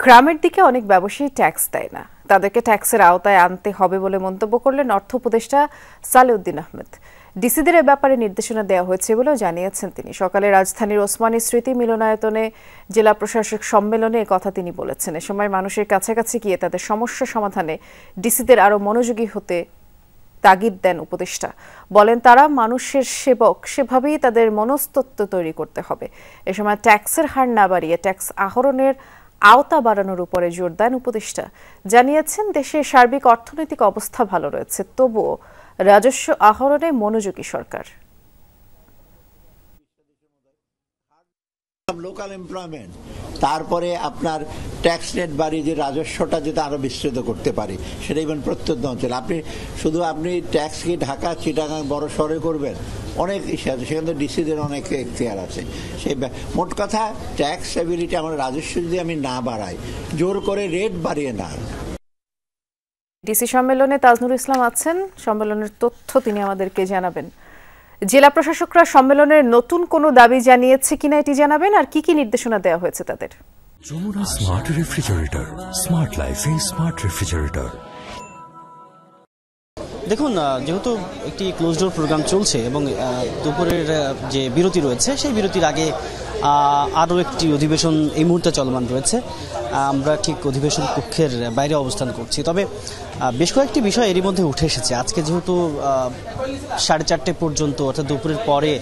গ্রামের দিকে অনেক ব্যবসায়ী ট্যাক্স দেয় না, তাদেরকে ট্যাক্সের আওতায় আনতে হবে বলে মন্তব্য করলেন অর্থ উপদেষ্টা সালেউদ্দিন আহমেদ। ডিসিদের এ ব্যাপারে নির্দেশনা দেওয়া হয়েছে বলেও জানিয়েছেন তিনি। সকালে রাজধানীর ওসমানী স্মৃতি মিলনায়তনে জেলা প্রশাসক সম্মেলনে কথা তিনি বলেছেন। এ সময় মানুষের কাছাকাছি গিয়ে তাদের সমস্যা সমাধানে ডিসিদের আরও মনোযোগী হতে তাগিদ দেন উপদেষ্টা। বলেন তারা মানুষের সেবক, সেভাবেই তাদের মনস্তত্ত্ব তৈরি করতে হবে। এ সময় ট্যাক্সের হার না বাড়িয়ে ট্যাক্স আহরণের আওতা বাড়ানোর উপরে জোর দেন উপদেষ্টা। জানিয়েছেন দেশের সার্বিক অর্থনৈতিক অবস্থা ভালো রয়েছে, তবুও রাজস্ব আহরণে মনোযোগী সরকার। লোকাল এমপ্লয়মেন্ট, তারপরে আপনার ট্যাক্স রেট বাড়িয়ে যে রাজস্বটা যেটা আরো বিস্তৃত করতে পারি, সেটা ইভেন প্রত্যন্ত অঞ্চল। আপনি ট্যাক্স কি ঢাকা চিটাগাং বড় শহরে করবেন, অনেক ইস্যু আছে, সেখানে ডিসিদের অনেক এখতিয়ার আছে। সেই মোট কথা ট্যাক্স এবিলিটি, আমার রাজস্ব যদি আমি না বাড়াই, জোর করে রেট বাড়িয়ে না। ডিসি সম্মেলনে তাজনুল ইসলাম আছেন, সম্মেলনের তথ্য তিনি আমাদেরকে জানাবেন। জেলা প্রশাসকরা সম্মেলনের নতুন কোনো দাবি জানিয়েছে কিনা এটি জানাবেন, আর কি কি নির্দেশনা দেওয়া হয়েছে তাদের। যমুনা স্মার্ট রেফ্রিজারেটর, স্মার্ট লাইফে স্মার্ট রেফ্রিজারেটর। দেখুন, যেহেতু একটি ক্লোজ ডোর প্রোগ্রাম চলছে এবং দুপুরের যে বিরতি রয়েছে, সেই বিরতির আগে আরও একটি অধিবেশন এই মুহূর্তে চলমান রয়েছে। আমরা ঠিক অধিবেশন কক্ষের বাইরে অবস্থান করছি। তবে বেশ কয়েকটি বিষয় এরই মধ্যে উঠে এসেছে। আজকে যেহেতু 4:30 পর্যন্ত, অর্থাৎ দুপুরের পরে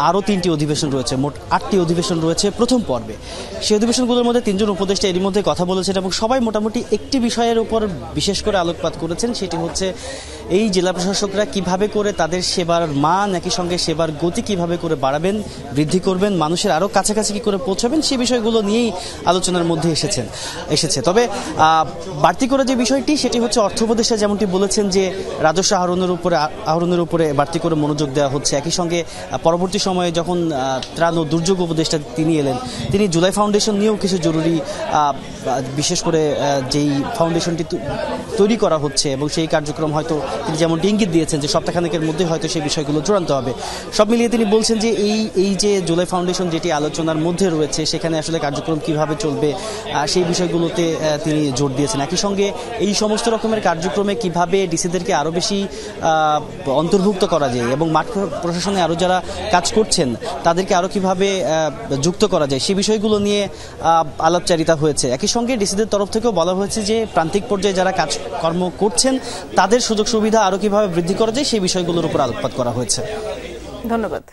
আরও 3টি অধিবেশন রয়েছে, মোট 8টি অধিবেশন রয়েছে প্রথম পর্বে। সেই অধিবেশনগুলোর মধ্যে 3জন উপদেষ্টা এরই মধ্যে কথা বলেছেন এবং সবাই মোটামুটি একটি বিষয়ের উপর বিশেষ করে আলোকপাত করেছেন। সেটি হচ্ছে এই জেলা প্রশাসকরা কিভাবে করে তাদের সেবার মান, একই সঙ্গে সেবার গতি কিভাবে করে বাড়াবেন, বৃদ্ধি করবেন, মানুষের আরও কাছাকাছি কি করে পৌঁছাবেন, সেই বিষয়গুলো নিয়েই আলোচনার মধ্যে এসেছে। তবে বাড়তি করে যে বিষয়টি, সেটি হচ্ছে অর্থ উপদেষ্টা যেমনটি বলেছেন যে রাজস্ব আহরণের উপরে বাড়তি করে মনোযোগ দেওয়া হচ্ছে। একই সঙ্গে পরবর্তী সময়ে যখন ত্রাণ ও দুর্যোগ উপদেষ্টা তিনি এলেন, তিনি জুলাই ফাউন্ডেশন নিয়েও কিছু জরুরি, বিশেষ করে যেই ফাউন্ডেশনটি তৈরি করা হচ্ছে এবং সেই কার্যক্রম হয়তো তিনি যেমনটি ইঙ্গিত দিয়েছেন যে সপ্তাহখানেকের মধ্যে হয়তো সেই বিষয়গুলো চূড়ান্ত হবে। সব মিলিয়ে তিনি বলছেন যে এই যে জুলাই ফাউন্ডেশন যেটি আলোচনার মধ্যে রয়েছে, সেখানে আসলে কার্যক্রম কিভাবে চলবে সেই বিষয়গুলোতে তিনি জোর দিয়েছেন। একই সঙ্গে এই সমস্ত রকমের কার্যক্রমে কিভাবে ডিসিদেরকে আরও বেশি অন্তর্ভুক্ত করা যায় এবং মাঠ প্রশাসনে আরও যারা কাজ করছেন তাদেরকে আরও কিভাবে যুক্ত করা যায়, সেই বিষয়গুলো নিয়ে আলাপচারিতা হয়েছে। একই সঙ্গে ডিসিদের তরফ থেকেও বলা হয়েছে যে প্রান্তিক পর্যায়ে যারা কাজকর্ম করছেন তাদের সুযোগ সুবিধা আরও কিভাবে বৃদ্ধি করা যায়, সেই বিষয়গুলোর উপর আলোকপাত করা হয়েছে। ধন্যবাদ।